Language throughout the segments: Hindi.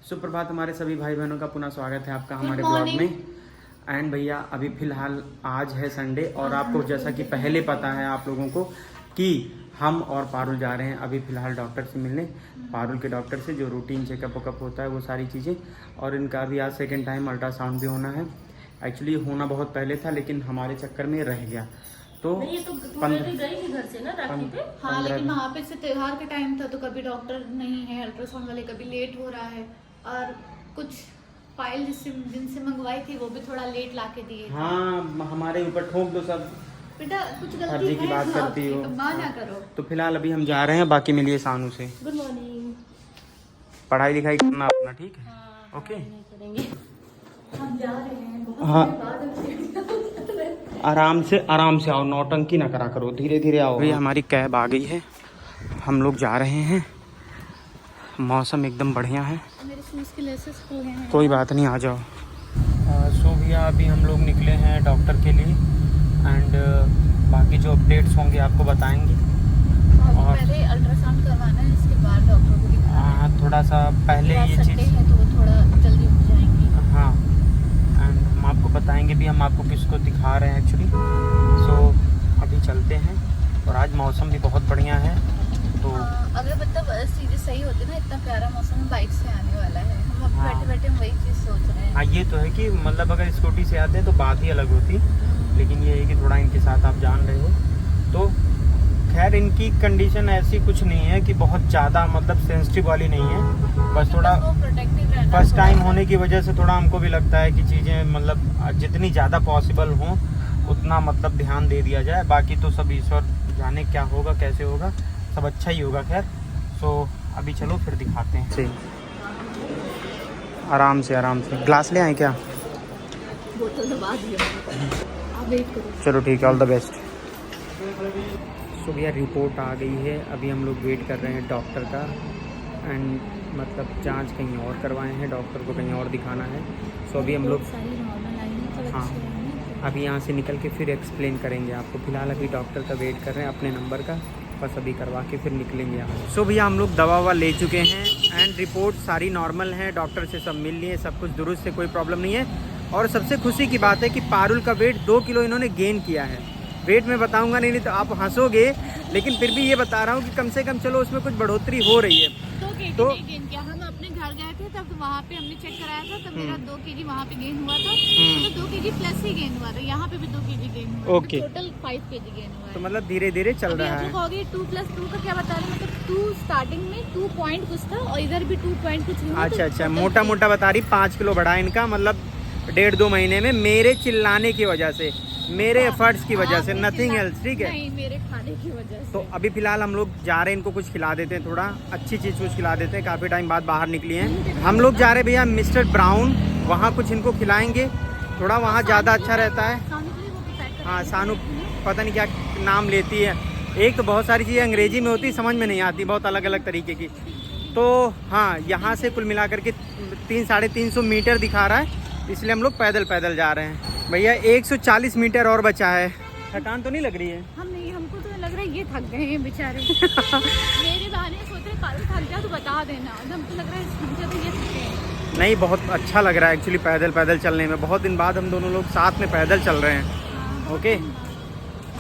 सुप्रभात हमारे सभी भाई बहनों का पुनः स्वागत है आपका हमारे ब्लॉग में। एंड भैया अभी फ़िलहाल आज है संडे और आपको जैसा कि पहले पता है आप लोगों को कि हम और पारुल जा रहे हैं अभी फ़िलहाल डॉक्टर से मिलने, पारुल के डॉक्टर से, जो रूटीन चेकअप वकअप होता है वो सारी चीज़ें। और इनका अभी आज सेकेंड टाइम अल्ट्रासाउंड भी होना है। एक्चुअली होना बहुत पहले था लेकिन हमारे चक्कर में रह गया। तो ये तो गई थी घर से ना राखी पे। हाँ, लेकिन वहाँ पे से त्योहार के टाइम था तो कभी डॉक्टर नहीं है, अल्ट्रासाउंड वाले कभी लेट हो रहा है और कुछ फाइल जिनसे मंगवाई थी वो भी थोड़ा लेट लाके दिए। हाँ, हमारे ऊपर ठोक दो सब, बेटा कुछ गलती फर्जी की है बात तो करती हो। ना करो। तो फिलहाल अभी हम जा रहे हैं, बाकी मिलिए सानू से। Good morning. पढ़ाई लिखाई करना अपना, ठीक है? हाँ, ओके, नहीं करेंगे। हम जा रहे हैं बहुत हाँ। समय बाद। आराम से आओ, नौटंकी ना करा करो, धीरे धीरे आओ। भैया हमारी कैब आ गई है, हम लोग जा रहे हैं। मौसम एकदम बढ़िया है, मेरे शूज के लेसेस खो गए हैं। कोई बात नहीं, आ जाओ। सो भैया अभी हम लोग निकले हैं डॉक्टर के लिए एंड बाकी जो अपडेट्स होंगे आपको बताएंगे। और पहले अल्ट्रासाउंड करवाना है, इसके बाद डॉक्टर को दिखाना है। थोड़ा सा पहले ये चीज़ है तो वो थोड़ा जल्दी हो जाएंगी। हाँ, एंड हम आपको बताएंगे भी हम आपको किसको दिखा रहे हैं एक्चुअली। सो अभी चलते हैं और आज मौसम भी बहुत बढ़िया है। तो अगर मतलब चीजें सही होती ना, इतना प्यारा मौसम बाइक से आने वाला है। हम अब बैठे बैठे वही चीज सोच रहे हैं। हाँ, ये तो है कि मतलब अगर स्कूटी से आते हैं तो बात ही अलग होती, लेकिन ये है कि थोड़ा इनके साथ आप जान रहे हो। तो खैर इनकी कंडीशन ऐसी कुछ नहीं है कि बहुत ज़्यादा मतलब सेंसिटिव वाली नहीं है, बस थोड़ा फर्स्ट टाइम होने की वजह से थोड़ा हमको भी लगता है कि चीज़ें मतलब जितनी ज़्यादा पॉसिबल हों उतना मतलब ध्यान दे दिया जाए। बाकी तो सब ईश्वर जाने क्या होगा कैसे होगा, सब अच्छा ही होगा। खैर सो अभी चलो फिर दिखाते हैं। सही, आराम से ग्लास ले आए क्या? बोतल दबा दिया, आप वेट करो। चलो ठीक है, ऑल द बेस्ट। सो भैया रिपोर्ट आ गई है, अभी हम लोग वेट कर रहे हैं डॉक्टर का। एंड मतलब जांच कहीं और करवाए हैं, डॉक्टर को कहीं और दिखाना है। सो अभी हम लोग हाँ अभी यहाँ से निकल के फिर एक्सप्लेन करेंगे आपको। फिलहाल अभी डॉक्टर का वेट कर रहे हैं अपने नंबर का, बस अभी करवा के फिर निकलेंगे यहाँ। सो भैया हम लोग दवा ले चुके हैं एंड रिपोर्ट सारी नॉर्मल है, डॉक्टर से सब मिल लिए, सब कुछ दुरुस्त से, कोई प्रॉब्लम नहीं है। और सबसे खुशी की बात है कि पारुल का वेट 2 किलो इन्होंने गेन किया है। वेट में बताऊंगा नहीं तो आप हंसोगे, लेकिन फिर भी ये बता रहा हूँ कि कम से कम चलो उसमें कुछ बढ़ोतरी हो रही है। 2 केजी तो नहीं गेन किया। हम अपने घर गए थे तब वहाँ पे हमने चेक कराया था, तब मेरा 2 केजी वहाँ पे गेन हुआ था। तो 2 केजी प्लस ही गेन हुआ था, यहाँ पे भी 2 केजी गेन हुआ। ओके, टोटल 5 केजी गेन हुआ तो है। मतलब धीरे धीरे चल रहा है। 2 + 2 का क्या बता रहे, मतलब 2 स्टार्टिंग में 2 पॉइंट कुछ था और इधर भी 2 पॉइंट कुछ हुआ। अच्छा, मोटा मोटा बता रही 5 किलो बढ़ा इनका, मतलब 1.5-2 महीने में, मेरे चिल्लाने की वजह से, मेरे एफर्ट्स की वजह से, नथिंग एल्स, ठीक है? नहीं, मेरे खाने की वजह से। तो अभी फिलहाल हम लोग जा रहे हैं, इनको कुछ खिला देते हैं, थोड़ा अच्छी चीज़ कुछ खिला देते हैं। काफ़ी टाइम बाद बाहर निकली हैं हम लोग, जा रहे हैं भैया मिस्टर ब्राउन, वहाँ कुछ इनको खिलाएंगे, थोड़ा वहाँ ज़्यादा अच्छा रहता है। हाँ, सानू पता नहीं क्या नाम लेती है, एक तो बहुत सारी चीज़ें अंग्रेजी में होती, समझ में नहीं आती, बहुत अलग अलग तरीके की। तो हाँ, यहाँ से कुल मिलाकर के 300-350 मीटर दिखा रहा है, इसलिए हम लोग पैदल जा रहे हैं। भैया 140 मीटर और बचा है। थकान तो नहीं लग रही है? हम नहीं, हमको तो लग रहा है ये थक गए हैं बेचारे। मेरे बहाने सोच रहे पारुल थक जा तो बता देना, हमको लग रहा है मुझे तो ये थके हैं। नहीं, बहुत अच्छा लग रहा है एक्चुअली पैदल चलने में। बहुत दिन बाद हम दोनों लोग साथ में पैदल चल रहे हैं। ओके,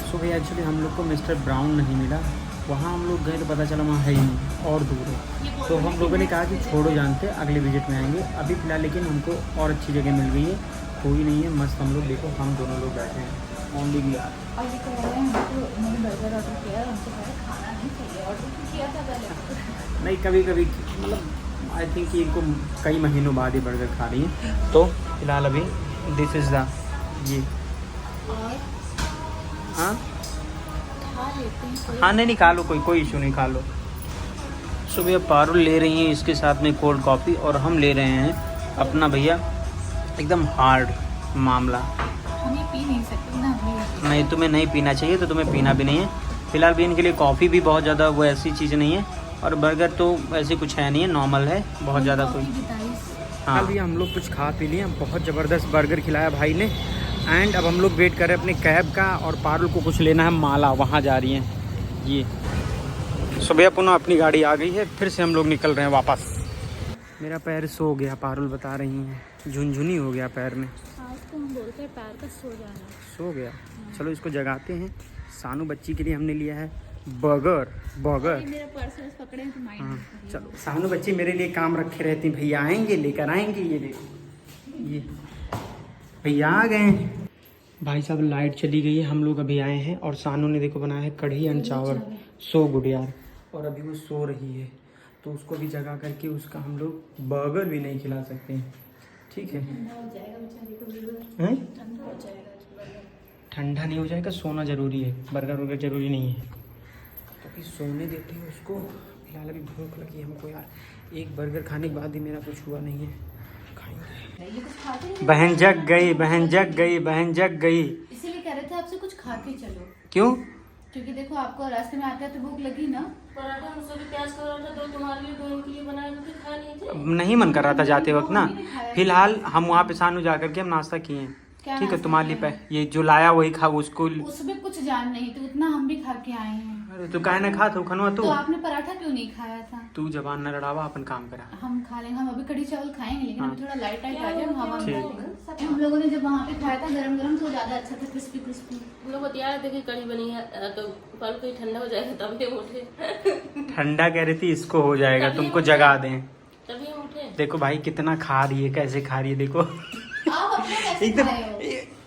सो भैया एक्चुअली हम लोग को मिस्टर ब्राउन नहीं मिला, वहाँ हम लोग गए तो पता चला वहाँ है ही नहीं, और दूर है। तो हम लोगों ने कहा कि छोड़ो, जानते अगले विजिट में आएंगे। अभी फिलहाल लेकिन हमको और अच्छी जगह मिल गई है, कोई नहीं है, मस्त हम लोग, देखो हम दोनों लोग बैठे हैं ओनली भी। नहीं, कभी कभी मतलब आई थिंक इनको कई महीनों बाद ही बर्गर खा रही हैं। तो फिलहाल अभी दिस इज़ द ये हाँ हाँ, नहीं खा लो, कोई इशू नहीं, खा लो। सुबह पारुल ले रही हैं इसके साथ में कोल्ड कॉफ़ी, और हम ले रहे हैं अपना भैया एकदम हार्ड मामला। हम ये पी नहीं सकते ना। नहीं, तुम्हें नहीं पीना चाहिए तो तुम्हें पीना भी नहीं है। फिलहाल भी इनके लिए कॉफ़ी भी बहुत ज़्यादा वो ऐसी चीज़ नहीं है, और बर्गर तो ऐसी कुछ है नहीं है, नॉर्मल है, बहुत ज़्यादा कोई। हाँ भैया हम लोग कुछ खा पी लिए, बहुत ज़बरदस्त बर्गर खिलाया भाई ने। एंड अब हम लोग वेट कर रहे हैं अपने कैब का, और पारुल को कुछ लेना है, माला, वहाँ जा रही हैं ये। सुबह पुनः अपनी गाड़ी आ गई है, फिर से हम लोग निकल रहे हैं वापस। मेरा पैर सो गया, पारुल बता रही हैं, झुनझुनी हो गया पैर में। हाँ, उसको हम बोलते हैं पैर का सो जाना। सो गया। चलो इसको जगाते हैं। सानू बच्ची के लिए हमने लिया है बर्गर। मेरा पर्स पकड़े तो माइंड। हाँ चलो, सानू बच्ची मेरे लिए काम रखे रहती, भैया आएंगे लेकर आएंगे। ये देखो, ये भैया आ गए हैं। भाई साहब लाइट चली गई है, हम लोग अभी आए हैं और सानू ने देखो बनाया है कढ़ी एंड चावल। सो गुड यार। और अभी वो सो रही है तो उसको भी जगा करके उसका हम लोग बर्गर भी नहीं खिला सकते हैं, ठीक है? ठंडा नहीं हो जाएगा, सोना ज़रूरी है, बर्गर वर्गर ज़रूरी नहीं है। तो अभी सोने देते हैं उसको। फिलहाल अभी भूख लगी है हमको यार। एक बर्गर खाने के बाद भी मेरा कुछ हुआ नहीं है, खाएंगे। बहन जग गई, बहन जग गई, बहन जग गई। इसीलिए कह रहे थे आपसे कुछ खा के चलो। क्यों? क्योंकि देखो आपको रास्ते में आते तो भूख लगी ना। पराठा मुझसे भी प्याज का पराठा दो, तुम्हारे लिए दो, इनके लिए बनाए थे, खा नहीं थे। नहीं मन कर रहा था जाते वक्त ना। फिलहाल हम वहाँ पे सानू जा करके हम नाश्ता किए हैं, ठीक है? तुम्हारे लिए ये जो लाया वही खा, उसको उसमें कुछ जान नहीं थी, उतना हम भी खा के आए हैं। अरे तो काहे ना खा तो खनवा तो आपने पराठा क्यों नहीं खाया था? तू जबान न लड़ावा, अपन काम करा। हम खा लेंगे, हम अभी कढ़ी चावल खाएंगे, लेकिन अभी थोड़ा लाइट आ जाए, हम हवा ठीक। में। हम लोगों ने जब वहाँ पे खाया था गरम गरम तो ज्यादा अच्छा था, क्रिस्पी क्रिस्पी। हम लोग बतिया रहे थे कि कढ़ी बनी है तो कल कोई ठंडा हो जाएगा तब ये उठे। ठंडा कह रही थी इसको हो जाएगा, तुमको जगा दें। तभी हम उठे। देखो भाई कितना खा रही है, कैसे खा रही है देखो। आप अपना कैसे एकदम। खाए हो?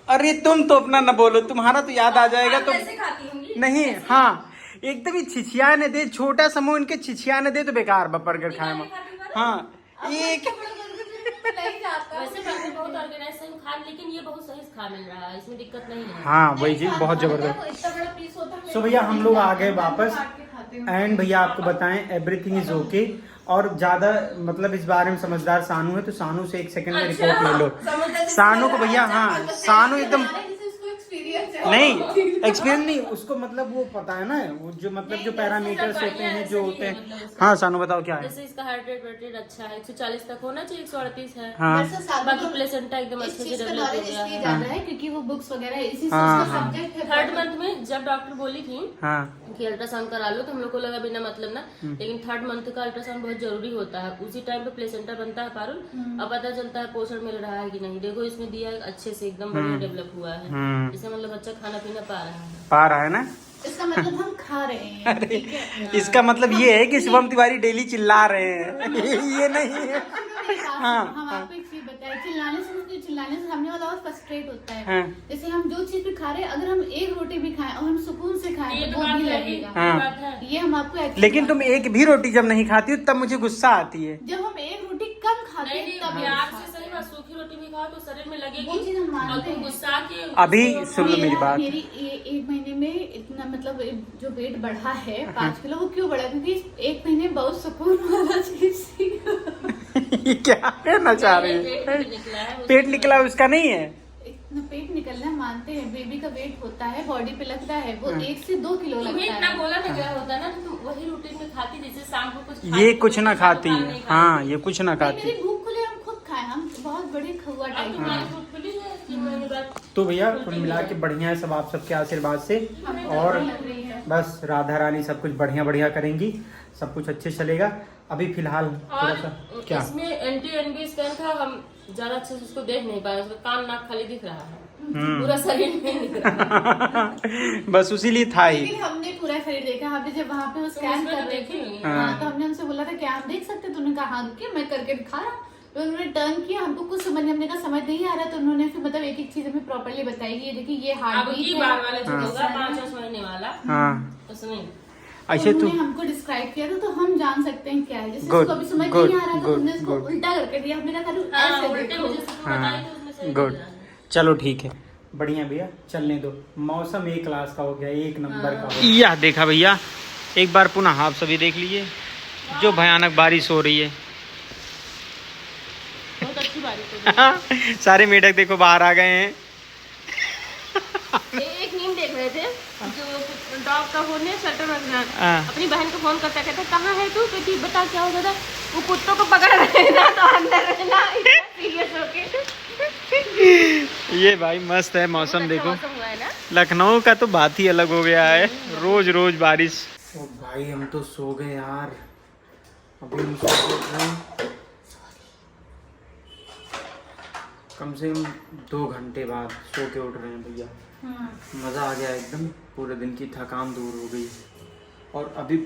अरे तुम तो अपना न बोलो, तुम्हारा तो याद आ जाएगा। तुम कैसे खाती होंगी? नहीं, हाँ एकदम ही छिछियाने दे, छोटा समूह इनके छिछियाने दे तो बेकार बर्गर खाए में। हाँ एक नहीं जाता। वैसे बर्गर बहुत ऑर्गेनाइज सही खा, लेकिन ये बहुत सही खा मिल रहा है, इसमें दिक्कत नहीं है। हाँ वही चीज बहुत जबरदस्त। इतना बड़ा पीस होता है। सो भैया हम लोग आ गए वापस काट के खाते हो। एंड भैया आपको बताएं एवरीथिंग इज ओके। और ज्यादा मतलब इस बारे में समझदार सानू है, तो सानू से एक सेकंड में रिपोर्ट ले लो। सानू को भैया, हाँ सानू एकदम नहीं एक्सपीरियंस नहीं, उसको मतलब वो पता है ना, वो जो मतलब जो पैरामीटर्स होते हैं जो होते हैं। हाँ सानू बताओ क्या है? जैसे इसका हार्ट रेट अच्छा है, 140 तक होना चाहिए, 138 है। हाँ बाकी प्लेसेंटा एकदम अच्छे से डेवलप हो गया है। ज्यादा है क्योंकि वो बुक्स वगैरह इसी से हाँ, उसका हाँ। सब्जेक्ट है। थर्ड मंथ में जब डॉक्टर बोली थी हाँ कि अल्ट्रासाउंड करा लो, तो हम लोग को लगा बिना मतलब ना, लेकिन थर्ड मंथ का अल्ट्रासाउंड बहुत जरूरी होता है। उसी टाइम पे प्लेसेंटा बनता है पारुल, अब पता चलता है पोषण मिल रहा है कि नहीं। देखो इसमें दिया है अच्छे से, एकदम बढ़िया डेवलप हुआ है। इसका मतलब बच्चा खाना पीना पा रहा है ना। इसका मतलब हम खा रहे हैं। अरे इसका मतलब ये है कि शुभम तिवारी डेली चिल्ला रहे हैं। ये नहीं है। हाँ, हम आपको एक चीज बताएं, चिल्लाने से सामने वाला और फ्रस्ट्रेट होता है। हाँ। जैसे हम जो चीज भी खा रहे हैं, अगर हम एक रोटी भी खाएं और हम सुकून से खाएं ये तो तो वो बात भी है, लगेगा। हाँ। बात है। ये हम आपको actually लेकिन तुम एक भी रोटी जब नहीं खाती हो तब मुझे गुस्सा आती है। जब हम एक रोटी कम खाते नहीं हैं नहीं, तब प्यार से सही बात, सूखी रोटी भी खाओ तो शरीर में वो चीज लगेगी। हम और मानते तुम हैं। गुस्सा के अभी सुन लो मेरी बात। मेरी एक महीने में इतना मतलब जो वेट बढ़ा है 5 किलो, वो क्यों बढ़ा? क्योंकि एक महीने बहुत सुकून वाला चीज थी। क्या कहना चाह रही है? पेट निकला उसका नहीं है। इतना पेट निकलना मानते हैं, बेबी का वेट होता है, बॉडी पे लगता है, वो 1 से 2 किलो तुम्हें लगता इतना है। बोला ना क्या होता है ना, तो तुम वही रूटीन में खाती, जैसे शाम को कुछ ये कुछ ना खाती। हाँ ये कुछ ना नहीं, खाती। मेरी भूख खुले हम खुद खाएं, हम बहुत बड़े खहुआ टाइप हैं। तुम्हारी भूख खुली है 3 महीने बाद। तो भैया कुल मिला के बढ़िया है सब, आप सबके आशीर्वाद से। और लग रही है। बस राधा रानी सब कुछ बढ़िया बढ़िया करेंगी, सब कुछ अच्छे चलेगा। अभी फिलहाल थोड़ा सा और क्या इसमें एनबी स्कैन था, हम ज्यादा अच्छे से उसको देख नहीं पाए, उसका कान नाक खाली दिख रहा है, पूरा शरीर नहीं दिख रहा है। बस उसी लिए था ही। लेकिन हमने पूरा शरीर देखा। हमने जब वहाँ पे वो स्कैन उसमें कर तो रहे देखी थे, नहीं। हाँ, तो हमने उनसे बोला था क्या आप देख सकते? तो उन्होंने कहा हाँ रुकिए, मैं करके दिखाया। तो उन्होंने टर्न किया, हमको कुछ समझ, हमने कहा समझ नहीं आ रहा, तो उन्होंने फिर मतलब एक एक चीज हमें प्रॉपर्ली बताई कि ये देखिए ये हार्ट अब की बीट बार वाला जो है। होगा 5-6 महीने वाला, हाँ उसमें ऐसे तो उन्होंने हमको डिस्क्राइब किया था, तो हम जान सकते हैं क्या है। जैसे Good, उसको अभी समझ good, नहीं आ रहा, तो good, हमने उसको good. उल्टा करके दिया। हमने कहा हाँ, ऐसे उल्टे देखो। मुझे सब बताई तो उसमें सही गुड, दिख रहा है। चलो ठीक है, बढ़िया भैया चलने दो। मौसम एक क्लास का हो गया, एक नंबर का हो गया। यह देखा भैया, एक बार पुनः आप सभी देख लीजिए जो भयानक बारिश हो रही है। बहुत अच्छी बारिश हो सारे मेढक देखो बाहर आ गए हैं। गई। एक नीम देख रहे थे, जो डॉग का फोन है, शटर रखना, हाँ। अपनी बहन को फोन करता, कहता कहाँ है तू? कहती बता क्या हो गया था? वो कुत्तों को पकड़ रहे ना, तो अंदर रहना, सीरियस होके। ये भाई मस्त है मौसम, बहुत देखो अच्छा मौसम हुआ है ना। लखनऊ का तो बात ही अलग हो गया है, रोज रोज बारिश। ओ भाई हम तो सो गए यार, अभी हम सो रहे हैं। कम से कम 2 घंटे बाद सो के उठ रहे हैं भैया। मज़ा आ गया एकदम, पूरे दिन की थकान दूर हो गई। और अभी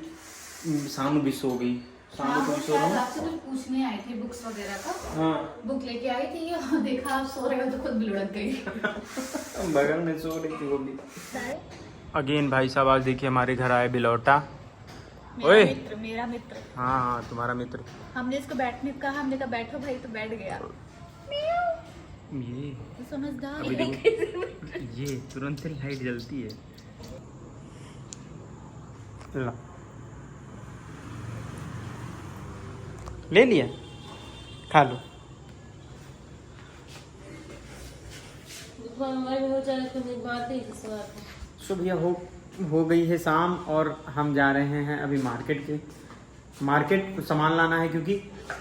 सानू भी सो गई। सानू को भी सो रहा हूँ। आपसे कुछ पूछने आई थी बुक्स वगैरह का। हाँ बुक लेके आई थी और देखा आप सो रहे हो तो खुद भी लुढ़क गई। बगल में सो रही थी वो भी। अगेन भाई साहब आज देखिए हमारे घर आए बिलौटा। ओए मेरा मित्र। हाँ हाँ तुम्हारा मित्र। हमने इसको बैठने को कहा, हमने कहा बैठो भाई, तो बैठ गया। ये समझदार अभी देखो ये तुरंत लाइट जलती है। ला ले लिया, खा लो। सो भैया हो गई है शाम और हम जा रहे हैं अभी मार्केट सामान लाना है क्योंकि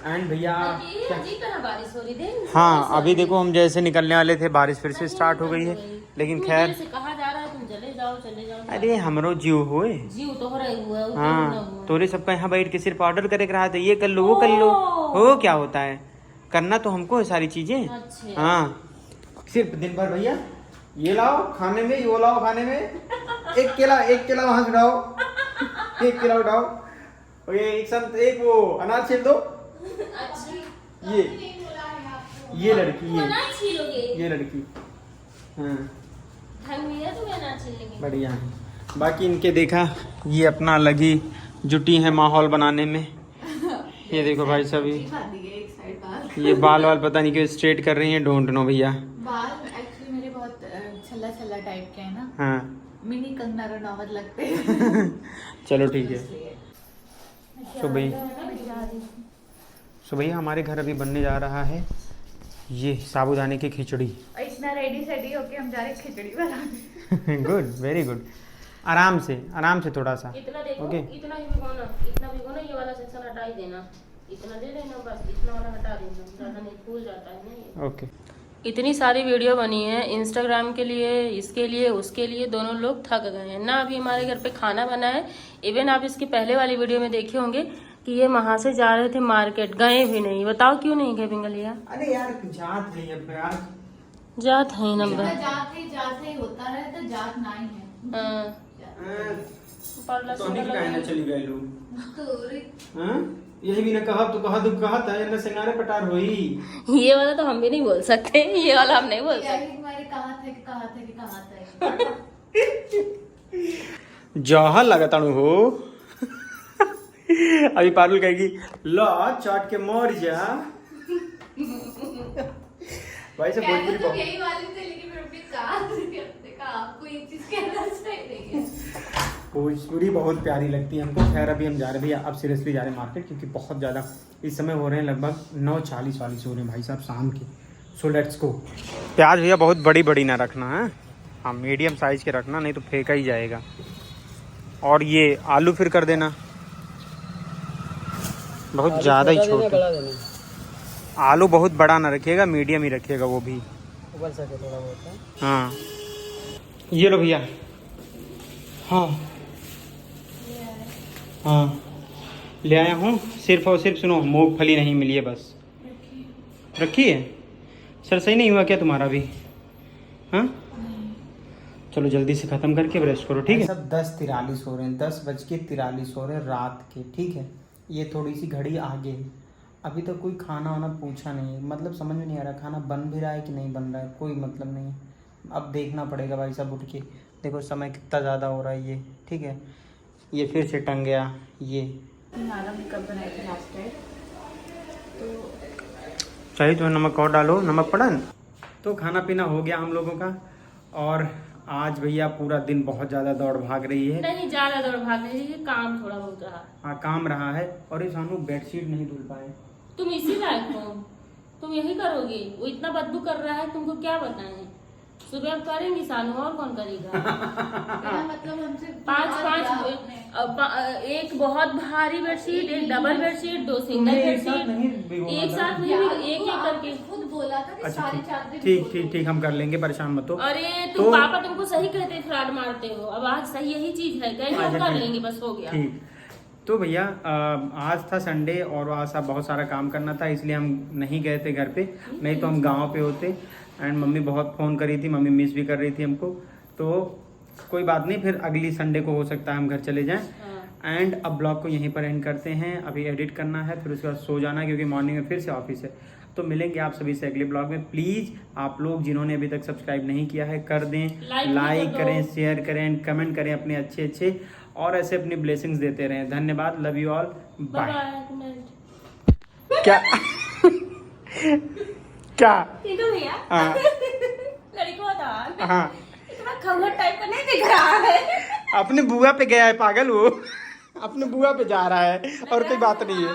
एंड भैया बारिश हो रही थी। हाँ अभी देखो हम जैसे निकलने वाले थे बारिश फिर से स्टार्ट हो गई है, लेकिन खैर कहा जा रहा है तुम चले जाओ। अरे हमरो जीव होए जीव तो हो रहा हुआ है। हाँ तोरे सबका यहाँ बैठ के सिर्फ ऑर्डर करे रहा था, ये कर लो वो कर लो। हो क्या होता है, करना तो हमको है सारी चीजें। अच्छा। हाँ सिर्फ दिन भर भैया ये लाओ खाने में, ये लाओ खाने में, एक केला वहां से उठाओ, एक केला उठाओ, और ये एक वो अनार छील दो। ये लड़की ये लड़की हाँ बढ़िया है। बाकी इनके देखा ये अपना अलग ही जुटी है माहौल बनाने में। ये देखो भाई साहब ये बाल पता नहीं क्यों स्ट्रेट कर रही हैं, डोंट नो भैया। बाल एक्चुअली मेरे बहुत छल्ला टाइप के हैं ना। हाँ मिनी कंगना रनौत लगते हैं। चलो ठीक है। सो भैया हमारे घर अभी बनने जा रहा है ये साबूदाने की खिचड़ी। इतना रेडी सेडी होके हम जा रहे हैं खिचड़ी बनाने। Good very good. आराम से थोड़ा सा इतना देखो, ओके। इतना ही भिगोना, ये वाला सेक्शन हटा ही देना, इतना दे देना बस, इतना वाला हटा देना, ज्यादा नहीं फूल जाता है ना। ओके इतनी सारी वीडियो बनी है इंस्टाग्राम के लिए, इसके लिए उसके लिए, दोनों लोग थक गए हैं ना। अभी हमारे घर पे खाना बना है। इवन आप इसके पहले वाली वीडियो में देखे होंगे कि ये वहां से जा रहे थे मार्केट, गए भी नहीं। बताओ क्यों नहीं गए पिंगलिया? अरे यार जात है अब यार, जात है नंबर जात ही होता है तो जात ना ही है। तो नहीं कहना चली गए लोग। तो हाँ यही भी ना कहा तो कहा दुख कहा था ना सिंगारे पटार हुई। ये वाला तो हम भी नहीं बोल सकते, ये वाला हम नहीं बोल सकते। तुम्हारे कहा था जहाँ लगाता हो। अभी पारुल कहेगी ला चाट के मर जा। भाई से भोजपुरी बहुत यही वाली थी, लेकिन फिर भी कहा आपको ये चीज कहना चाहिए। भोजपुरी बहुत प्यारी लगती है हमको। खैर अभी हम जा रहे भैया, अब सीरियसली जा रहे हैं मार्केट क्योंकि बहुत ज़्यादा इस समय हो रहे हैं, लगभग 9:40 वाली हो रहे हैं भाई साहब शाम के। So let's go. प्याज भैया बहुत बड़ी ना रखना है, हाँ मीडियम साइज के रखना, नहीं तो फेंका ही जाएगा। और ये आलू फिर कर देना बहुत ज़्यादा ही छोटे। आलू बहुत बड़ा ना रखिएगा, मीडियम ही रखिएगा, वो भी उबल सके थोड़ा बहुत। हाँ ये लो भैया। हाँ ले आया हूँ। सिर्फ और सिर्फ सुनो, मूंगफली नहीं मिली है बस। रखी है सर, सही नहीं हुआ क्या तुम्हारा भी? हाँ चलो जल्दी से ख़त्म करके ब्रश करो, ठीक है। सब 10:43 हो रहे हैं, 10:43 हो रहे हैं रात के, ठीक है। ये थोड़ी सी घड़ी आगे है, अभी तक कोई खाना वाना पूछा नहीं है, मतलब समझ में नहीं आ रहा खाना बन भी रहा है कि नहीं बन रहा है, कोई मतलब नहीं। अब देखना पड़ेगा भाई साहब उठ के। देखो समय कितना ज़्यादा हो रहा है ये, ठीक है। ये फिर से टंग गया ये। चाहिए तो नमक और डालो, नमक पड़ा न? तो खाना पीना हो गया हम लोगों का। और आज भैया पूरा दिन बहुत ज़्यादा दौड़ भाग रही है। नहीं ज्यादा दौड़ भाग रही है, काम थोड़ा बहुत रहा। हाँ काम रहा है। और ये सानू बेडशीट नहीं धुल पाए। तुम इसी लायक हो, तुम यही करोगे। वो इतना बदबू कर रहा है, तुमको क्या बताएं। सुबह अब करेंगी सानू, और कौन करेगा। मतलब हमसे 5 एक बहुत भारी बेडशीट, एक डबल बेडशीट, 2 सिंगल बेडशीट, एक साथ नहीं, एक करके खुद बोला था कि अच्छा सारी चादरें ठीक हम कर लेंगे, परेशान मत हो। अरे तुम पापा तुमको सही कहते फ्रॉड मारते हो। अब आज सही यही चीज है, कहीं हम कर लेंगे, बस हो गया। ठीक तो भैया आज था संडे और आज बहुत सारा काम करना था, इसलिए हम नहीं गए थे घर पे, नहीं तो हम गांव पे होते। एंड मम्मी बहुत फ़ोन करी थी, मम्मी मिस भी कर रही थी हमको, तो कोई बात नहीं, फिर अगली संडे को हो सकता है हम घर चले जाएं। एंड अब ब्लॉग को यहीं पर एंड करते हैं, अभी एडिट करना है, फिर उसके बाद सो जाना है क्योंकि मॉर्निंग में फिर से ऑफिस है। तो मिलेंगे आप सभी से अगले ब्लॉग में। प्लीज़ आप लोग जिन्होंने अभी तक सब्सक्राइब नहीं किया है कर दें, लाइक करें, शेयर करें एंड कमेंट करें अपने अच्छे और ऐसे अपनी ब्लेसिंग्स देते रहें। धन्यवाद, लव यू ऑल, बाय। क्या क्या ठीक है भैया। हाँ लड़कों का हाँ, इतना खबर टाइप का नहीं दिख रहा है। अपने बुआ पे गया है पागल वो, अपने बुआ पे जा रहा है और कोई बात नहीं है।